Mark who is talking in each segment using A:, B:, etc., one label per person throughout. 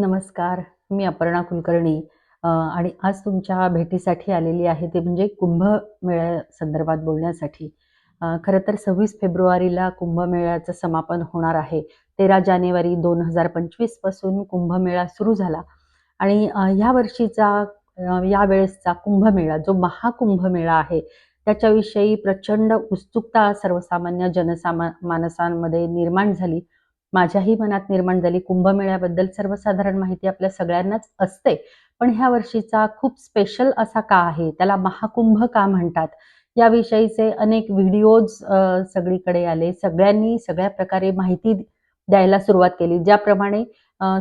A: नमस्कार. मी अपर्णा कुलकर्णी आणि आज तुमच्या भेटीसाठी आलेली आहे ते म्हणजे कुंभमेळ्या संदर्भात बोलण्यासाठी. खरं तर 26 फेब्रुवारीला कुंभमेळ्याचं समापन होणार आहे. 13 जानेवारी 2025 पासून कुंभमेळा सुरू झाला आणि ह्या वर्षीचा यावेळेसचा कुंभमेळा जो महाकुंभमेळा आहे, त्याच्याविषयी प्रचंड उत्सुकता सर्वसामान्य मानसांमध्ये निर्माण झाली. माझ्याही मनात निर्माण झाली. कुंभमेळ्याबद्दल सर्वसाधारण माहिती आपल्या सगळ्यांनाच असते, पण ह्या वर्षीचा खूप स्पेशल असा का आहे, त्याला महाकुंभ का म्हणतात, याविषयीचे अनेक व्हिडिओज सगळीकडे आले. सगळ्यांनी सगळ्या प्रकारे माहिती द्यायला सुरुवात केली. ज्याप्रमाणे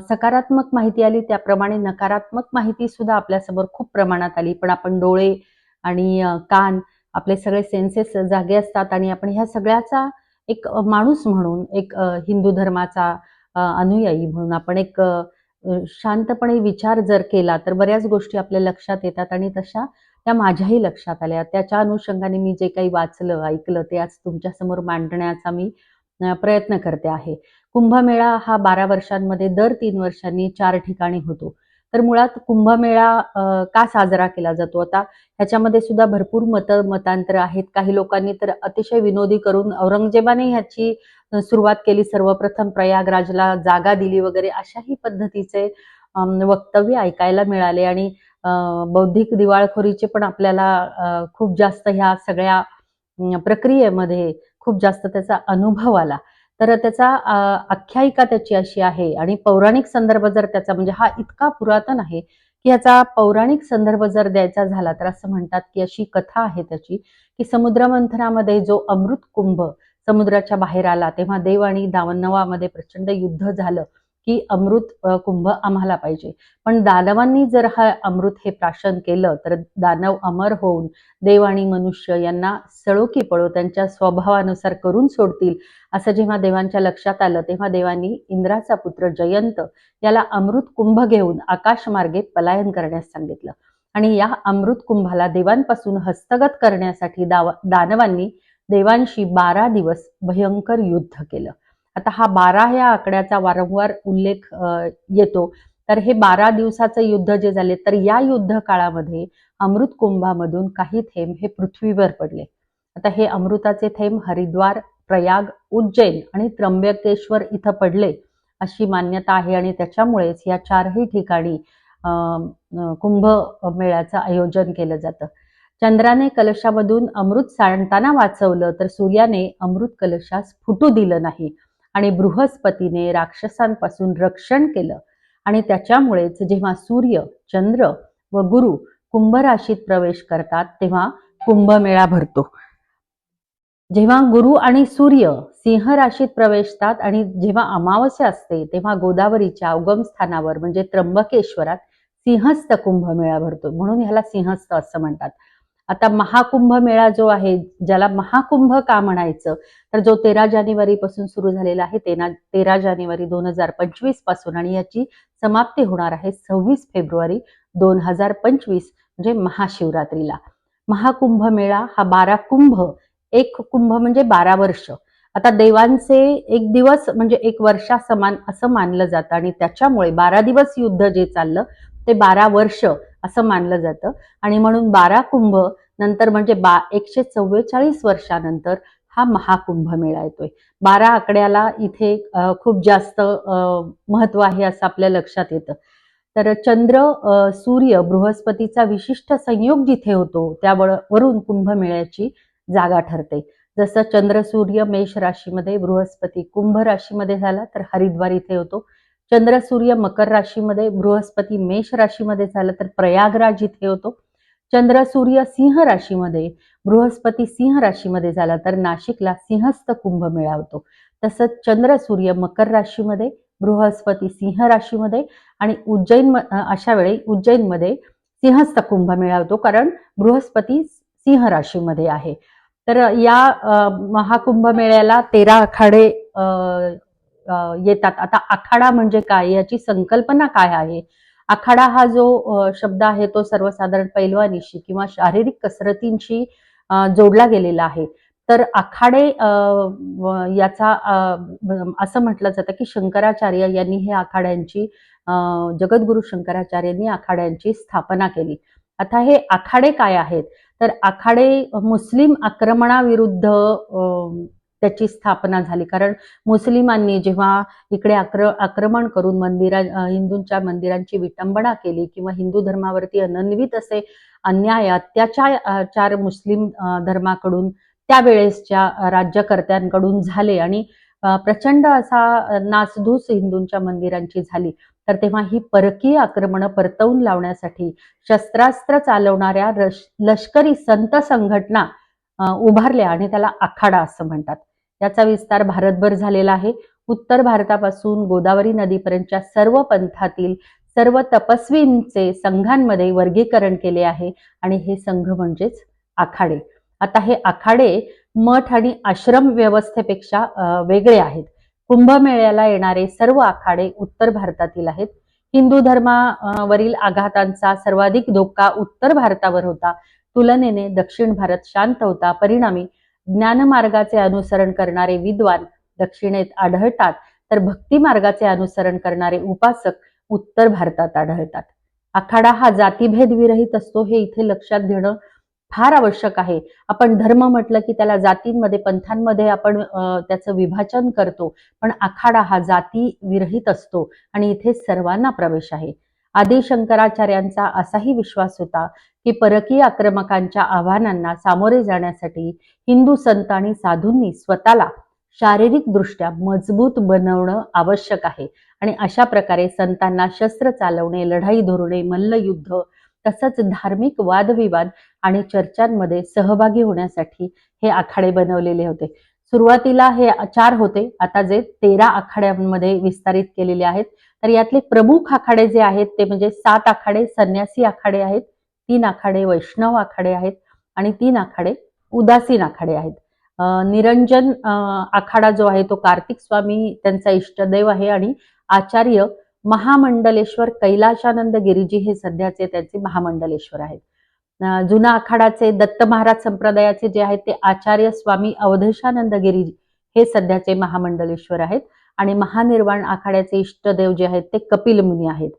A: सकारात्मक माहिती आली, त्याप्रमाणे नकारात्मक माहिती सुद्धा आपल्यासमोर खूप प्रमाणात आली. पण आपण डोळे आणि कान, आपले सगळे सेन्सेस जागे असतात आणि आपण ह्या सगळ्याचा एक माणूस म्हणून, एक हिंदू धर्माचा अनुयायी म्हणून आपण एक शांतपणे विचार जर केला तर बऱ्याच गोष्टी आपल्या लक्षात येतात आणि तशा त्या माझ्याही लक्षात आल्या. त्याच्या अनुषंगाने मी जे काही वाचलं, ऐकलं ते आज तुमच्यासमोर मांडण्याचा मी प्रयत्न करते आहे. कुंभमेळा हा 12 वर्षांमध्ये दर 3 वर्षांनी 4 ठिकाणी होतो. तर मुळात कुंभमेळा का साजरा केला जातो? आता ह्याच्यामध्ये सुद्धा भरपूर मतांतर आहेत. काही लोकांनी तर अतिशय विनोदी करून औरंगजेबाने ह्याची सुरुवात केली, सर्वप्रथम प्रयागराजला जागा दिली वगैरे अशाही पद्धतीचे वक्तव्य ऐकायला मिळाले आणि बौद्धिक दिवाळखोरीचे पण आपल्याला खूप जास्त ह्या सगळ्या प्रक्रियेमध्ये खूप जास्त त्याचा अनुभव आला. तर त्याचा आख्यायिका त्याची अशी आहे आणि पौराणिक संदर्भ जर त्याचा म्हणजे हा इतका पुरातन आहे की याचा पौराणिक संदर्भ जर द्यायचा झाला तर असं म्हणतात की अशी कथा आहे त्याची की समुद्रमंथनामध्ये जो अमृत कुंभ समुद्राच्या बाहेर आला तेव्हा देव आणि दानवामध्ये प्रचंड युद्ध झालं की अमृत कुंभ आम्हाला पाहिजे. पण दानवांनी जर हा अमृत हे प्राशन केलं तर दानव अमर होऊन देव आणि मनुष्य यांना सळो की पळो त्यांच्या स्वभावानुसार करून सोडतील असं जेव्हा देवांच्या लक्षात आलं तेव्हा देवांनी इंद्राचा पुत्र जयंत याला अमृत कुंभ घेऊन आकाशमार्गे पलायन करण्यास सांगितलं आणि या अमृत कुंभाला देवांपासून हस्तगत करण्यासाठी दानवांनी देवांशी 12 दिवस भयंकर युद्ध केलं. आता हा 12 या आकड्याचा वारंवार उल्लेख येतो. तर हे 12 दिवसाचं युद्ध जे झाले तर या युद्ध काळामध्ये अमृत कुंभामधून काही थेंब हे पृथ्वीवर पडले. आता हे अमृताचे थेंब हरिद्वार, प्रयाग, उज्जैन आणि त्र्यंबकेश्वर इथं पडले अशी मान्यता आहे आणि त्याच्यामुळेच या 4ही ठिकाणी कुंभ मेळ्याचं आयोजन केलं जातं. चंद्राने कलशामधून अमृत सांडताना वाचवलं तर सूर्याने अमृत कलशास फुटू दिलं नाही आणि बृहस्पतीने राक्षसांपासून रक्षण केलं आणि त्याच्यामुळेच जेव्हा सूर्य, चंद्र व गुरु कुंभ राशीत प्रवेश करतात तेव्हा कुंभमेळा भरतो. जेव्हा गुरु आणि सूर्य सिंह राशीत प्रवेशतात आणि जेव्हा अमावस्या असते तेव्हा गोदावरीच्या उगमस्थानावर म्हणजे त्र्यंबकेश्वरात सिंहस्थ कुंभमेळा भरतो, म्हणून ह्याला सिंहस्थ असं म्हणतात. आता महाकुंभ मेळा जो आहे, ज्याला महाकुंभ का म्हणायचं, तर जो 13 जानेवारी पासून सुरू झालेला आहे, 13 जानेवारी 2025 पासून आणि याची समाप्ती होणार आहे 26 फेब्रुवारी 2025 म्हणजे महाशिवरात्रीला. महाकुंभ मेळा हा 12 कुंभ, एक कुंभ म्हणजे 12 वर्ष. आता देवांचे एक दिवस म्हणजे एक वर्षा समान असं मानलं जातं आणि त्याच्यामुळे 12 दिवस युद्ध जे चाललं ते 12 वर्ष असं मानलं जातं आणि म्हणून 12 कुंभ नंतर म्हणजे 144 वर्षानंतर हा महाकुंभ मेळा येतोय. 12 आकड्याला इथे खूप जास्त महत्व आहे असं आपल्या लक्षात येतं. तर चंद्र, सूर्य, बृहस्पतीचा विशिष्ट संयोग जिथे होतो त्यावरून कुंभमेळ्याची जागा ठरते. जसं चंद्र सूर्य मेष राशीमध्ये, बृहस्पती कुंभ राशीमध्ये झाला तर हरिद्वार इथे होतो. चंद्र सूर्य मकर राशीमध्ये, बृहस्पती मेष राशीमध्ये झालं तर प्रयागराज इथे होतो. चंद्र सूर्य सिंह राशीमध्ये, बृहस्पती सिंह राशीमध्ये झाला तर नाशिकला सिंहस्थ कुंभमेळा होतो. तसंच चंद्र सूर्य मकर राशीमध्ये, बृहस्पती सिंह राशीमध्ये आणि अशा वेळी उज्जैनमध्ये सिंहस्थ कुंभमेळा होतो कारण बृहस्पती सिंह राशीमध्ये आहे. तर या महाकुंभ मेळ्याला 13 आखाडे येतात. आता आखाडा म्हणजे काय, याची संकल्पना काय आहे? आखाडा हा जो शब्द आहे तो सर्वसाधारण पैलवानीशी किंवा शारीरिक कसरतींशी जोडला गेलेला आहे. तर आखाडे याचा असं म्हटलं जातं की शंकराचार्य यांनी हे आखाड्यांची जगद्गुरु शंकराचार्यांनी आखाड्यांची स्थापना केली. आता हे आखाडे काय आहेत? तर आखाडे मुस्लिम आक्रमणाविरुद्ध त्याची स्थापना झाली. कारण मुस्लिमांनी जेव्हा इकडे आक्रमण करून हिंदूंच्या मंदिरांची विटंबना केली किंवा हिंदू धर्मावरती अनन्वित असे अन्याय अत्याचार मुस्लिम धर्माकडून त्यावेळेसच्या राज्यकर्त्यांकडून झाले आणि प्रचंड असा नासधूस हिंदूंच्या मंदिरांची झाली. तर तेव्हा ही परकीय आक्रमणं परतवून लावण्यासाठी शस्त्रास्त्र चालवणाऱ्या लष्करी संत संघटना उभारल्या आणि त्याला आखाडा असं म्हणतात. याचा विस्तार भारतभर झालेला आहे. उत्तर भारतापासून गोदावरी नदीपर्यंतच्या सर्व पंथातील सर्व तपस्वींचे संघांमध्ये वर्गीकरण केले आहे आणि हे संघ म्हणजेच आखाडे. आता हे आखाडे मठ आणि आश्रम व्यवस्थेपेक्षा वेगळे आहेत. कुंभमेळ्याला येणारे सर्व आखाडे उत्तर भारतातील आहेत. हिंदू धर्मावरील आघातांचा सर्वाधिक धोका उत्तर भारतावर होता. तुलनेने दक्षिण भारत शांत होता. परिणामी ज्ञानमार्गाचे अनुसरण करणारे विद्वान दक्षिणेत आढळतात, तर भक्ती मार्गाचे अनुसरण करणारे उपासक उत्तर भारतात आढळतात. आखाडा हा जातीभेद विरहित असतो, हे इथे लक्षात घेणं फार आवश्यक आहे. आपण धर्म म्हटलं की त्याला जातींमध्ये पंथांमध्ये आपण त्याचं विभाजन करतो, पण आखाडा हा जाती विरहित असतो आणि इथे सर्वांना प्रवेश आहे. आदी शंकराचार्यांचा असाही विश्वास होता की परकीय आक्रमकांच्या आव्हानांना सामोरे जाण्यासाठी हिंदू संत आणि साधूंनी स्वतःला शारीरिक दृष्ट्या मजबूत बनवणं आवश्यक आहे आणि अशा प्रकारे संतांना शस्त्र चालवणे, लढाई धोरणे, मल्लयुद्ध तसंच धार्मिक वादविवाद आणि चर्चांमध्ये सहभागी होण्यासाठी हे आखाडे बनवलेले होते. सुरुवातीला हे 4 होते, आता जे 13 आखाड्यांमध्ये विस्तारित केलेले आहेत. तर यातले प्रमुख आखाडे जे आहेत ते म्हणजे 7 आखाडे संन्यासी आखाडे आहेत, 3 आखाडे वैष्णव आखाडे आहेत आणि 3 आखाडे उदासीन आखाडे आहेत. निरंजन आखाडा जो आहे तो कार्तिक स्वामी त्यांचा इष्टदेव आहे आणि आचार्य महामंडलेश्वर कैलाशानंद गिरीजी हे सध्याचे त्याचे महामंडलेश्वर आहेत. जुना आखाडाचे दत्त महाराज संप्रदायाचे जे आहेत ते आचार्य स्वामी अवधेशानंद गिरीजी हे सध्याचे महामंडलेश्वर आहेत आणि महानिर्वाण आखाड्याचे इष्टदेव जे आहेत ते कपिल मुनी आहेत.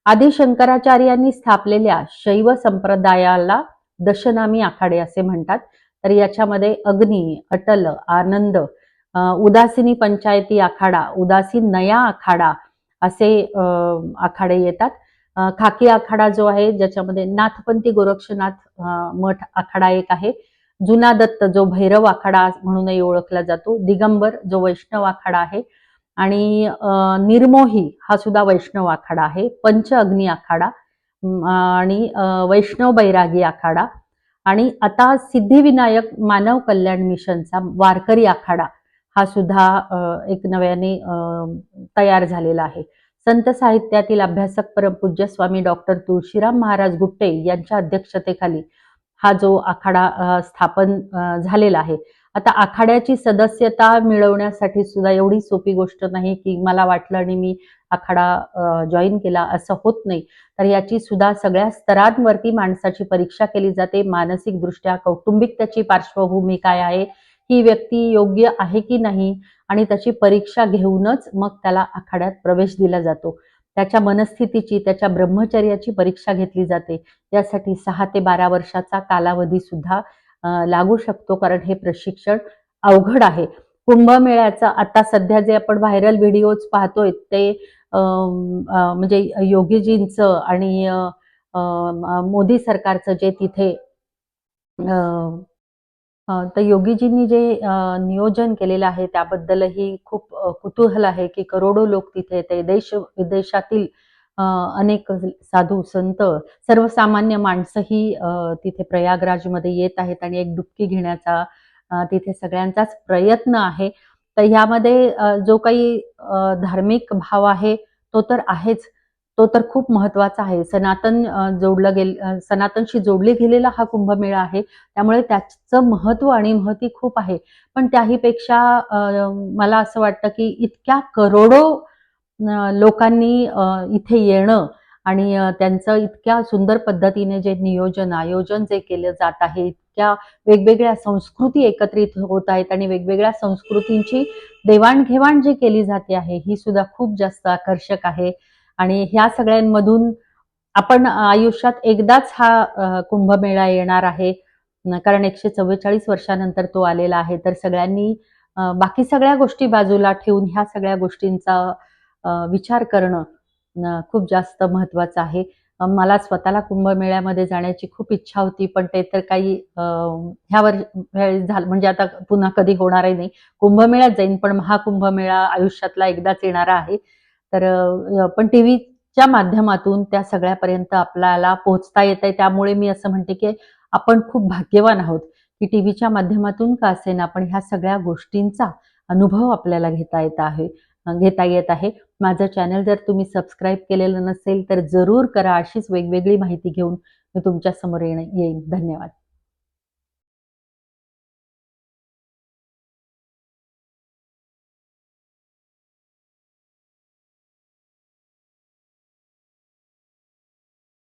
A: आदी शंकराचार्यांनी स्थापलेल्या शैव संप्रदायाला दशनामी आखाडे असे म्हणतात. तर याच्यामध्ये अग्नी, अटल, आनंद, उदासिनी पंचायती आखाडा, उदासीन नया आखाडा असे आखाडे येतात. खाकी आखाडा जो आहे ज्याच्यामध्ये नाथपंथी गोरक्षनाथ मठ आखाडा एक आहे. जुना दत्त जो भैरव आखाडा म्हणूनही ओळखला जातो. दिगंबर जो वैष्णव आखाडा आहे आणि निर्मोही हा सुद्धा वैष्णव आखाडा आहे. पंच अग्नी आखाडा आणि वैष्णव बैरागी आखाडा आणि आता सिद्धिविनायक मानव कल्याण मिशनचा वारकरी आखाडा हा सुद्धा एक नव्याने तयार झालेला आहे. संत साहित्यातील अभ्यासक परमपूज्य स्वामी डॉक्टर तुळशीराम महाराज गुट्टे यांच्या अध्यक्षतेखाली हा जो आखाडा स्थापन झालेला आहे. आता आखाड्याची सदस्यता मिळवण्यासाठी सुद्धा एवढी सोपी गोष्ट नाही की मला वाटलं आणि मी आखाडा जॉईन केला असं होत नाही. तर याची सुद्धा सगळ्या स्तरांवरती माणसाची परीक्षा केली जाते. मानसिक दृष्ट्या, कौटुंबिक त्याची पार्श्वभूमी काय आहे, ही व्यक्ती योग्य आहे की नाही आणि त्याची परीक्षा घेऊनच मग त्याला आखाड्यात प्रवेश दिला जातो. त्याच्या मनस्थितीची, त्याच्या ब्रह्मचर्याची परीक्षा घेतली जाते. यासाठी 6 ते 12 वर्षाचा कालावधी सुद्धा लागू शकतो, कारण हे प्रशिक्षण अवघड आहे. कुंभमेळ्याचं आता सध्या जे आपण व्हायरल व्हिडिओज पाहतोय ते म्हणजे योगीजींचं आणि मोदी सरकारचं जे तिथे तर योगीजींनी जे नियोजन केलेलं आहे त्याबद्दलही खूप कुतूहल आहे की करोडो लोक तिथे येते. देश विदेशातील अनेक साधू संत सर्वसामान्य माणसंही तिथे प्रयागराजमध्ये येत आहेत आणि एक डुबकी घेण्याचा तिथे सगळ्यांचाच प्रयत्न आहे. तर ह्यामध्ये जो काही धार्मिक भाव आहे तो तर आहेच, तो तर खूप महत्वाचा आहे. सनातनशी जोडले गेलेला हा कुंभमेळा आहे, त्यामुळे त्याचं महत्व आणि महती खूप आहे. पण त्याहीपेक्षा मला असं वाटतं की इतक्या करोडो लोकांनी इथे येणं आणि त्यांचं इतक्या सुंदर पद्धतीने जे आयोजन जे केलं जात आहे, इतक्या वेगवेगळ्या संस्कृती एकत्रित होत आहेत आणि वेगवेगळ्या संस्कृतींची देवाणघेवाण जी केली जाते आहे ही सुद्धा खूप जास्त आकर्षक आहे. आणि ह्या सगळ्यांमधून आपण आयुष्यात एकदाच हा कुंभमेळा येणार आहे. कारण 144 वर्षानंतर तो आलेला आहे. तर सगळ्यांनी बाकी सगळ्या गोष्टी बाजूला ठेवून ह्या सगळ्या गोष्टींचा विचार करणं खूप जास्त महत्त्वाचं आहे. मला स्वतःला कुंभमेळ्यामध्ये जाण्याची खूप इच्छा होती, पण ते तर काही वेळेस झालं म्हणजे आता पुन्हा कधी होणारही नाही. कुंभमेळ्यात जाईन, पण महाकुंभमेळा आयुष्यातला एकदाच येणारा आहे. तर पण टीव्हीच्या माध्यमातून त्या सगळ्यापर्यंत आपल्याला पोहोचता येतंय. त्यामुळे मी असं म्हणते, की आपण खूप भाग्यवान आहोत, की टीव्हीच्या माध्यमातून का असेना, पण ह्या सगळ्या गोष्टींचा अनुभव आपल्याला घेता येत आहे. माझं चॅनल जर तुम्ही सबस्क्राईब केलेलं नसेल, तर जरूर करा. अशीच वेगवेगळी माहिती घेऊन मी तुमच्या समोर येईन. धन्यवाद.